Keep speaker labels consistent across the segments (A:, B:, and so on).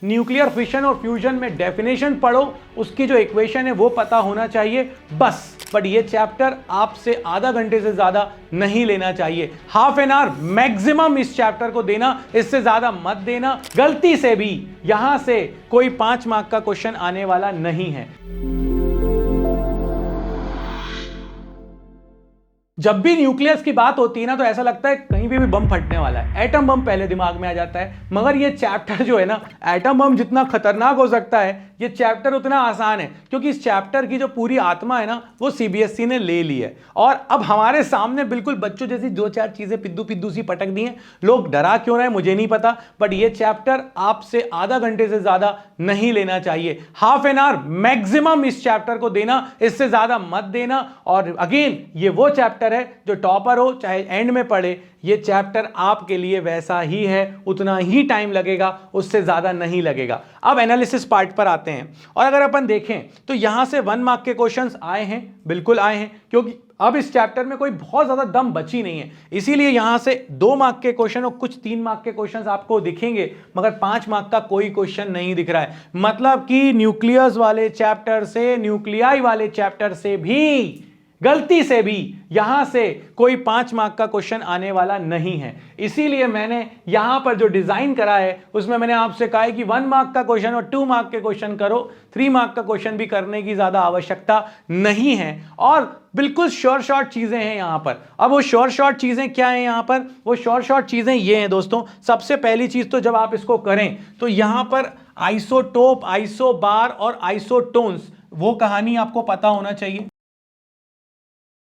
A: Nuclear fission और fusion में definition पढ़ो, उसकी जो इक्वेशन है वो पता होना चाहिए बस। बट ये चैप्टर आपसे आधा घंटे से ज्यादा नहीं लेना चाहिए, हाफ एन आवर मैक्सिमम इस चैप्टर को देना, इससे ज्यादा मत देना। गलती से भी यहां से कोई 5 मार्क का क्वेश्चन आने वाला नहीं है। जब भी न्यूक्लियस की बात होती है ना तो ऐसा लगता है कहीं भी बम फटने वाला है, एटम बम पहले दिमाग में आ जाता है। मगर ये चैप्टर जो है ना, एटम बम जितना खतरनाक हो सकता है ये चैप्टर उतना आसान है, क्योंकि इस चैप्टर की जो पूरी आत्मा है ना वो सीबीएसई ने ले ली है। और अब हमारे सामने बिल्कुल बच्चों जैसी 2-4 चीजें पिद्दू पिद्दू सी पटक दी हैं। लोग डरा क्यों रहे मुझे नहीं पता, बट ये चैप्टर आपसे आधा घंटे से ज्यादा नहीं लेना चाहिए, हाफ एन आवर मैक्सिमम इस चैप्टर को देना, इससे ज्यादा मत देना। और अगेन ये वो चैप्टर है जो टॉपर हो चाहे एंड में पढ़े, ये चैप्टर आपके लिए वैसा ही है, उतना ही टाइम लगेगा, उससे ज्यादा नहीं लगेगा। अब एनालिसिस पार्ट पर आते हैं, और अगर अपन देखें तो यहां से 1 मार्क के क्वेश्चंस आए हैं, बिल्कुल आए हैं, क्योंकि अब इस चैप्टर में कोई बहुत ज्यादा दम बची नहीं है, इसीलिए यहां से 2 मार्क के क्वेश्चन और कुछ 3 मार्क के क्वेश्चंस आपको दिखेंगे, मगर 5 मार्क का कोई क्वेश्चन नहीं दिख रहा है। मतलब कि न्यूक्लियस वाले चैप्टर से, न्यूक्लियाई वाले चैप्टर से भी, गलती से भी यहां से कोई 5 मार्क का क्वेश्चन आने वाला नहीं है। इसीलिए मैंने यहां पर जो डिजाइन करा है उसमें मैंने आपसे कहा है कि 1 मार्क का क्वेश्चन और 2 मार्क के क्वेश्चन करो, 3 मार्क का क्वेश्चन भी करने की ज्यादा आवश्यकता नहीं है। और बिल्कुल शॉर्ट चीजें हैं यहां पर। अब वो शॉर्ट चीजें क्या है यहां पर? वो शॉर्ट चीजें ये हैं दोस्तों। सबसे पहली चीज तो जब आप इसको करें तो यहां पर आइसोटोप, आइसोबार और आइसोटोन्स, वो कहानी आपको पता होना चाहिए।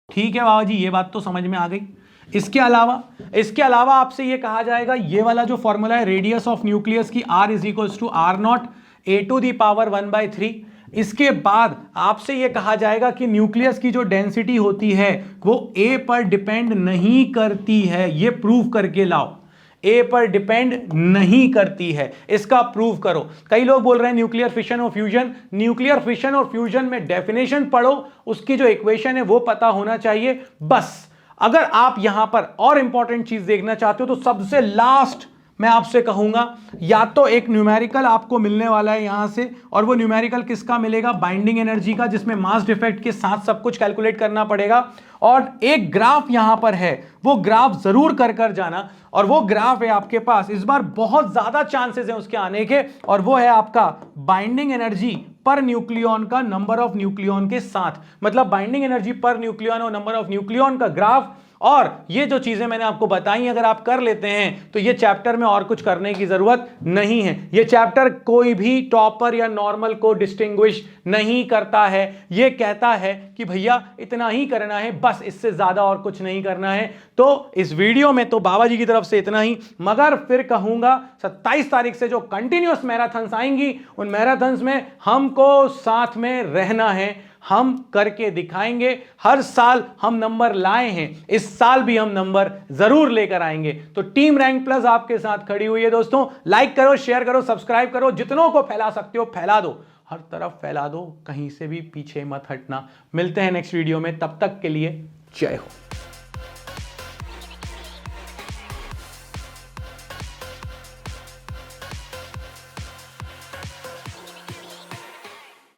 A: ठीक है बाबा जी, ये बात तो समझ में आ गई। इसके अलावा आपसे ये कहा जाएगा, ये वाला जो फॉर्मूला है रेडियस ऑफ न्यूक्लियस की R = R0 A⁴ इसके बाद आपसे ये कहा जाएगा कि न्यूक्लियस की जो डेंसिटी होती है वो A पर डिपेंड नहीं करती है। ये प्रूव करके लाओ, ए पर डिपेंड नहीं करती है, इसका प्रूव करो। कई लोग बोल रहे हैं न्यूक्लियर फिशन और फ्यूजन, न्यूक्लियर फिशन और फ्यूजन में डेफिनेशन पढ़ो, उसकी जो इक्वेशन है वो पता होना चाहिए बस। अगर आप यहां पर और इंपॉर्टेंट चीज देखना चाहते हो तो सबसे लास्ट मैं आपसे कहूंगा, या तो एक न्यूमेरिकल आपको मिलने वाला है यहां से, और वो न्यूमेरिकल किसका मिलेगा? बाइंडिंग एनर्जी का, जिसमें मास डिफेक्ट के साथ सब कुछ कैलकुलेट करना पड़ेगा। और एक ग्राफ यहां पर है, वो ग्राफ जरूर कर जाना। और वो ग्राफ है आपके पास, इस बार बहुत ज्यादा चांसेस हैं उसके आने के, और वो है आपका बाइंडिंग एनर्जी पर न्यूक्लियॉन का नंबर ऑफ न्यूक्लियॉन के साथ। मतलब बाइंडिंग एनर्जी पर न्यूक्लियॉन और नंबर ऑफ न्यूक्लियॉन का ग्राफ। और ये जो चीजें मैंने आपको बताई अगर आप कर लेते हैं तो ये चैप्टर में और कुछ करने की जरूरत नहीं है। ये चैप्टर कोई भी टॉपर या नॉर्मल को डिस्टिंग्विश नहीं करता है। ये कहता है कि भैया इतना ही करना है बस, इससे ज्यादा और कुछ नहीं करना है। तो इस वीडियो में तो बाबा जी की तरफ से इतना ही, मगर फिर कहूंगा 27 तारीख से जो कंटिन्यूअस मैराथन्स आएंगी, उन मैराथन्स में हमको साथ में रहना है, हम करके दिखाएंगे। हर साल हम नंबर लाए हैं, इस साल भी हम नंबर जरूर लेकर आएंगे। तो टीम रैंक प्लस आपके साथ खड़ी हुई है दोस्तों। लाइक करो, शेयर करो, सब्सक्राइब करो, जितनों को फैला सकते हो फैला दो, हर तरफ फैला दो, कहीं से भी पीछे मत हटना। मिलते हैं नेक्स्ट वीडियो में, तब तक के लिए जय हो।